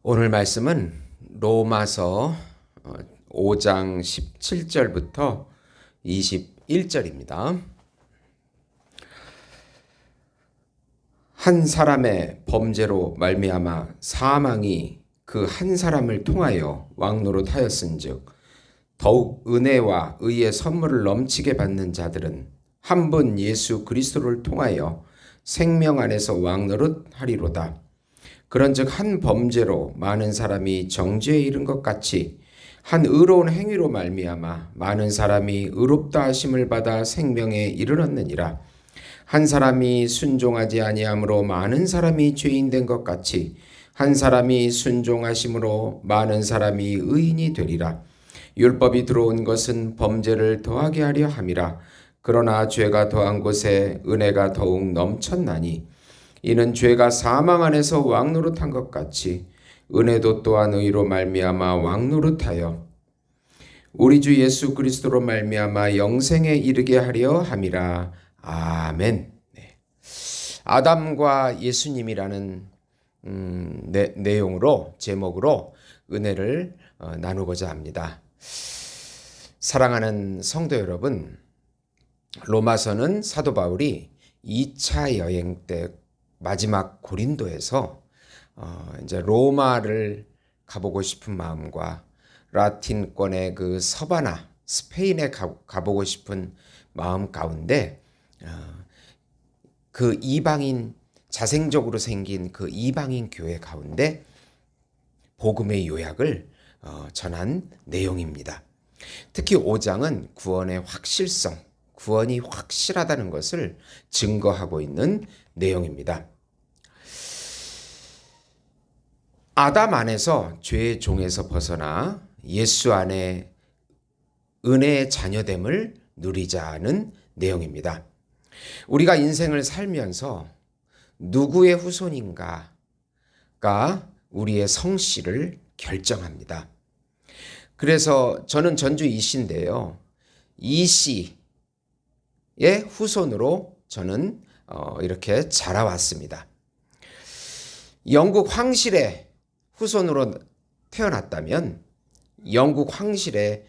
오늘 말씀은 로마서 5장 17절부터 21절입니다. 한 사람의 범죄로 말미암아 사망이 그 한 사람을 통하여 왕노릇하였은즉 더욱 은혜와 의의 선물을 넘치게 받는 자들은 한 분 예수 그리스도를 통하여 생명 안에서 왕노릇하리로다. 그런즉 한 범죄로 많은 사람이 정죄에 이른 것 같이 한 의로운 행위로 말미암아 많은 사람이 의롭다 하심을 받아 생명에 이르렀느니라. 한 사람이 순종하지 아니함으로 많은 사람이 죄인 된 것 같이 한 사람이 순종하심으로 많은 사람이 의인이 되리라. 율법이 들어온 것은 범죄를 더하게 하려 함이라. 그러나 죄가 더한 곳에 은혜가 더욱 넘쳤나니 이는 죄가 사망 안에서 왕노릇한 것 같이 은혜도 또한 의로 말미암아 왕노릇하여 우리 주 예수 그리스도로 말미암아 영생에 이르게 하려 함이라. 아멘. 네. 아담과 예수님이라는 내용으로 제목으로 은혜를 나누고자 합니다. 사랑하는 성도 여러분, 로마서는 사도 바울이 2차 여행 때 마지막 고린도에서 이제 로마를 가보고 싶은 마음과 라틴권의 그 서바나 스페인에 가보고 싶은 마음 가운데 그 이방인 자생적으로 생긴 그 이방인 교회 가운데 복음의 요약을 전한 내용입니다. 특히 5장은 구원의 확실성, 구원이 확실하다는 것을 증거하고 있는 내용입니다. 아담 안에서 죄의 종에서 벗어나 예수 안에 은혜의 자녀됨을 누리자는 내용입니다. 우리가 인생을 살면서 누구의 후손인가가 우리의 성씨를 결정합니다. 그래서 저는 전주 이씨인데요. 이씨의 후손으로 저는 이렇게 자라왔습니다. 영국 황실의 후손으로 태어났다면 영국 황실의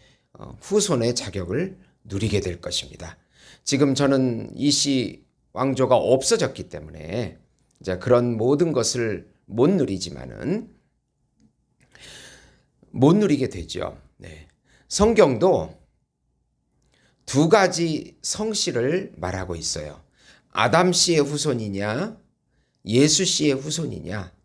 후손의 자격을 누리게 될 것입니다. 지금 저는 이씨 왕조가 없어졌기 때문에 이제 그런 모든 것을 못 누리지만은 못 누리게 되죠. 네. 성경도 두 가지 성씨를 말하고 있어요. 아담 씨의 후손이냐, 예수 씨의 후손이냐.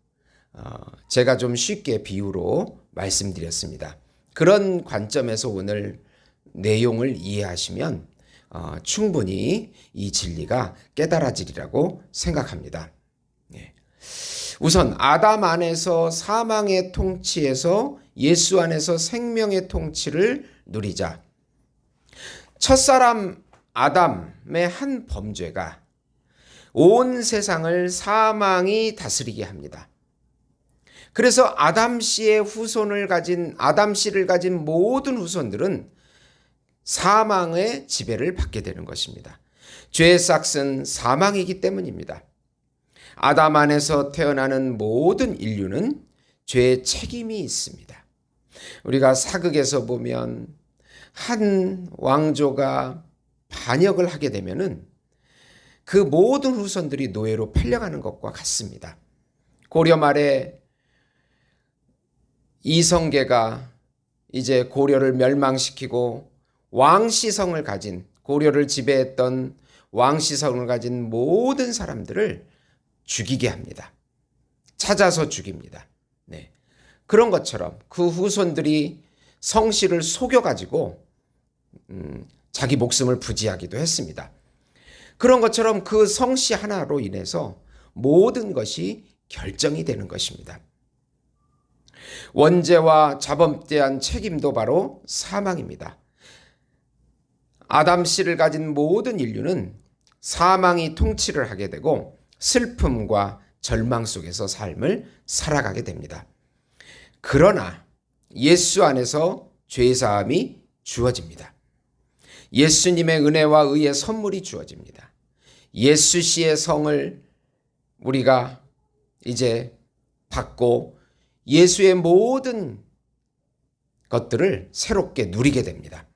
제가 좀 쉽게 비유로 말씀드렸습니다. 그런 관점에서 오늘 내용을 이해하시면 충분히 이 진리가 깨달아지리라고 생각합니다. 우선 아담 안에서 사망의 통치에서 예수 안에서 생명의 통치를 누리자. 첫사람 아담의 한 범죄가 온 세상을 사망이 다스리게 합니다. 그래서 아담 씨의 후손을 가진 아담 씨를 가진 모든 후손들은 사망의 지배를 받게 되는 것입니다. 죄의 싹은 사망이기 때문입니다. 아담 안에서 태어나는 모든 인류는 죄의 책임이 있습니다. 우리가 사극에서 보면 한 왕조가 반역을 하게 되면은 그 모든 후손들이 노예로 팔려가는 것과 같습니다. 고려 말에 이성계가 이제 고려를 멸망시키고 왕시성을 가진 고려를 지배했던 왕시성을 가진 모든 사람들을 죽이게 합니다. 찾아서 죽입니다. 네. 그런 것처럼 그 후손들이 성씨를 속여가지고 자기 목숨을 부지하기도 했습니다. 그런 것처럼 그 성씨 하나로 인해서 모든 것이 결정이 되는 것입니다. 원죄와 자범대한 책임도 바로 사망입니다. 아담 씨를 가진 모든 인류는 사망이 통치를 하게 되고 슬픔과 절망 속에서 삶을 살아가게 됩니다. 그러나 예수 안에서 죄사함이 주어집니다. 예수님의 은혜와 의의 선물이 주어집니다. 예수 씨의 성을 우리가 이제 받고 예수의 모든 것들을 새롭게 누리게 됩니다.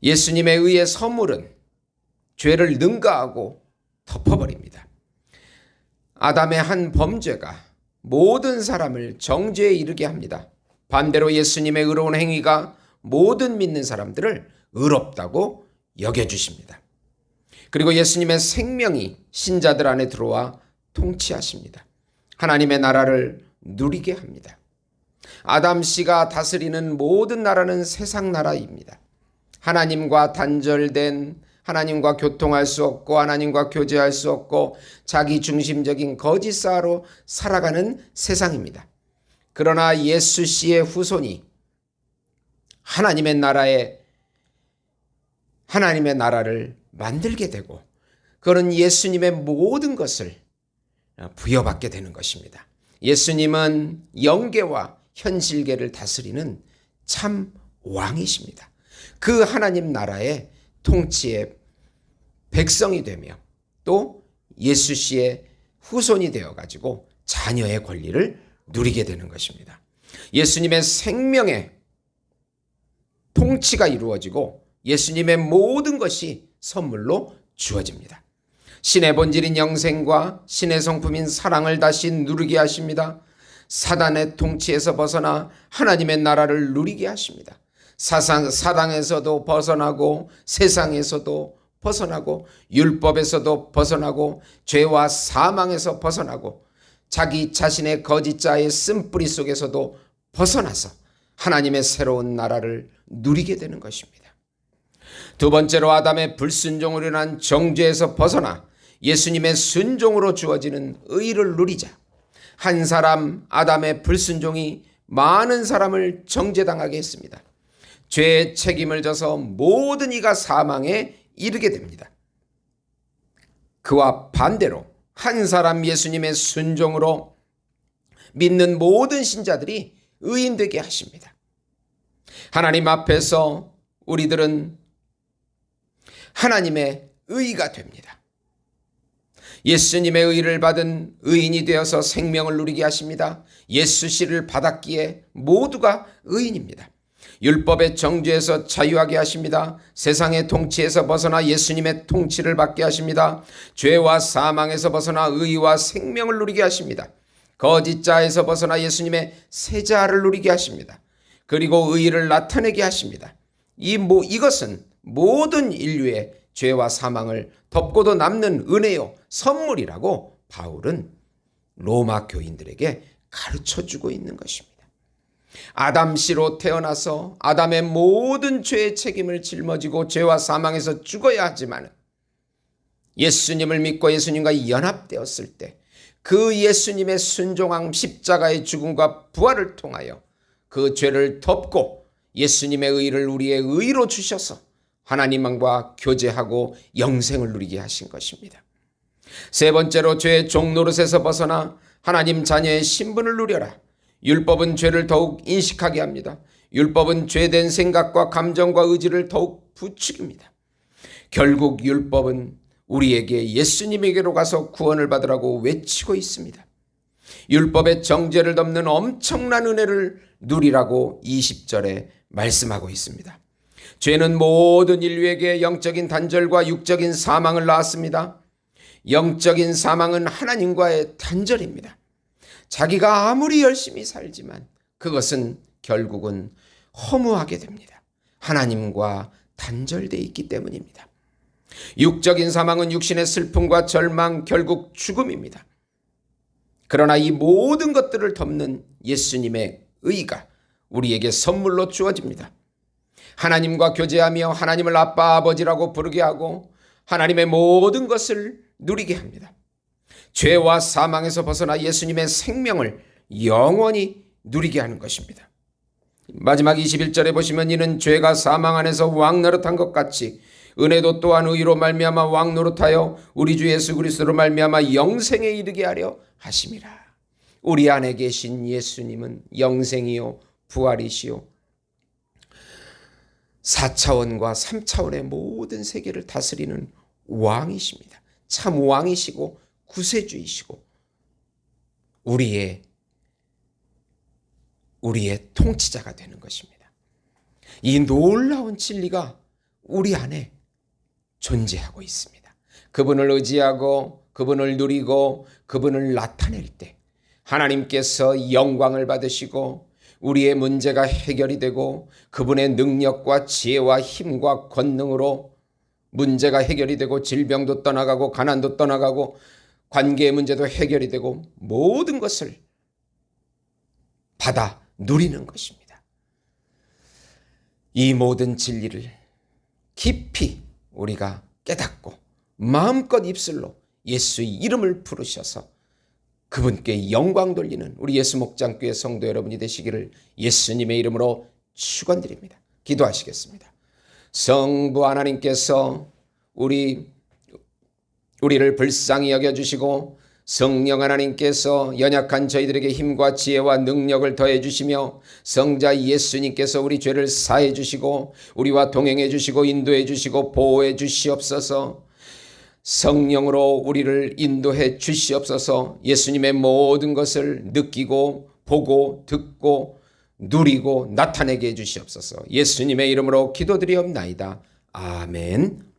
예수님의 의의 선물은 죄를 능가하고 덮어버립니다. 아담의 한 범죄가 모든 사람을 정죄에 이르게 합니다. 반대로 예수님의 의로운 행위가 모든 믿는 사람들을 의롭다고 여겨주십니다. 그리고 예수님의 생명이 신자들 안에 들어와 통치하십니다. 하나님의 나라를 누리게 합니다. 아담 씨가 다스리는 모든 나라는 세상 나라입니다. 하나님과 단절된, 하나님과 교통할 수 없고 하나님과 교제할 수 없고 자기 중심적인 거짓사로 살아가는 세상입니다. 그러나 예수 씨의 후손이 하나님의 나라를 만들게 되고 그는 예수님의 모든 것을 부여받게 되는 것입니다. 예수님은 영계와 현실계를 다스리는 참 왕이십니다. 그 하나님 나라의 통치의 백성이 되며 또 예수 씨의 후손이 되어가지고 자녀의 권리를 누리게 되는 것입니다. 예수님의 생명의 통치가 이루어지고 예수님의 모든 것이 선물로 주어집니다. 신의 본질인 영생과 신의 성품인 사랑을 다시 누리게 하십니다. 사단의 통치에서 벗어나 하나님의 나라를 누리게 하십니다. 사당에서도 벗어나고 세상에서도 벗어나고 율법에서도 벗어나고 죄와 사망에서 벗어나고 자기 자신의 거짓자의 쓴뿌리 속에서도 벗어나서 하나님의 새로운 나라를 누리게 되는 것입니다. 두 번째로 아담의 불순종으로 인한 정죄에서 벗어나 예수님의 순종으로 주어지는 의를 누리자. 한 사람 아담의 불순종이 많은 사람을 정죄당하게 했습니다. 죄의 책임을 져서 모든 이가 사망에 이르게 됩니다. 그와 반대로 한 사람 예수님의 순종으로 믿는 모든 신자들이 의인되게 하십니다. 하나님 앞에서 우리들은 하나님의 의가 됩니다. 예수님의 의를 받은 의인이 되어서 생명을 누리게 하십니다. 예수 씨를 받았기에 모두가 의인입니다. 율법의 정죄에서 자유하게 하십니다. 세상의 통치에서 벗어나 예수님의 통치를 받게 하십니다. 죄와 사망에서 벗어나 의와 생명을 누리게 하십니다. 거짓자에서 벗어나 예수님의 세자를 누리게 하십니다. 그리고 의를 나타내게 하십니다. 이것은 모든 인류의 죄와 사망을 덮고도 남는 은혜요 선물이라고 바울은 로마 교인들에게 가르쳐주고 있는 것입니다. 아담 씨로 태어나서 아담의 모든 죄의 책임을 짊어지고 죄와 사망에서 죽어야 하지만 예수님을 믿고 예수님과 연합되었을 때 그 예수님의 순종함 십자가의 죽음과 부활을 통하여 그 죄를 덮고 예수님의 의를 우리의 의로 주셔서 하나님과 교제하고 영생을 누리게 하신 것입니다. 세 번째로 죄의 종노릇에서 벗어나 하나님 자녀의 신분을 누려라. 율법은 죄를 더욱 인식하게 합니다. 율법은 죄된 생각과 감정과 의지를 더욱 부추깁니다. 결국 율법은 우리에게 예수님에게로 가서 구원을 받으라고 외치고 있습니다. 율법의 정죄를 덮는 엄청난 은혜를 누리라고 20절에 말씀하고 있습니다. 죄는 모든 인류에게 영적인 단절과 육적인 사망을 낳았습니다. 영적인 사망은 하나님과의 단절입니다. 자기가 아무리 열심히 살지만 그것은 결국은 허무하게 됩니다. 하나님과 단절되어 있기 때문입니다. 육적인 사망은 육신의 슬픔과 절망, 결국 죽음입니다. 그러나 이 모든 것들을 덮는 예수님의 의가 우리에게 선물로 주어집니다. 하나님과 교제하며 하나님을 아빠 아버지라고 부르게 하고 하나님의 모든 것을 누리게 합니다. 죄와 사망에서 벗어나 예수님의 생명을 영원히 누리게 하는 것입니다. 마지막 21절에 보시면 이는 죄가 사망 안에서 왕노릇한 것 같이 은혜도 또한 의로 말미암아 왕노릇하여 우리 주 예수 그리스도로 말미암아 영생에 이르게 하려 하심이라. 우리 안에 계신 예수님은 영생이요 부활이시요 4차원과 3차원의 모든 세계를 다스리는 왕이십니다. 참 왕이시고 구세주이시고 우리의 통치자가 되는 것입니다. 이 놀라운 진리가 우리 안에 존재하고 있습니다. 그분을 의지하고 그분을 누리고 그분을 나타낼 때 하나님께서 영광을 받으시고 우리의 문제가 해결이 되고 그분의 능력과 지혜와 힘과 권능으로 문제가 해결이 되고 질병도 떠나가고 가난도 떠나가고 관계의 문제도 해결이 되고 모든 것을 받아 누리는 것입니다. 이 모든 진리를 깊이 우리가 깨닫고 마음껏 입술로 예수의 이름을 부르셔서 그분께 영광 돌리는 우리 예수 목장교회 성도 여러분이 되시기를 예수님의 이름으로 축원드립니다. 기도하시겠습니다. 성부 하나님께서 우리를 불쌍히 여겨주시고 성령 하나님께서 연약한 저희들에게 힘과 지혜와 능력을 더해 주시며 성자 예수님께서 우리 죄를 사해 주시고 우리와 동행해 주시고 인도해 주시고 보호해 주시옵소서. 성령으로 우리를 인도해 주시옵소서. 예수님의 모든 것을 느끼고 보고 듣고 누리고 나타내게 해 주시옵소서. 예수님의 이름으로 기도드리옵나이다. 아멘.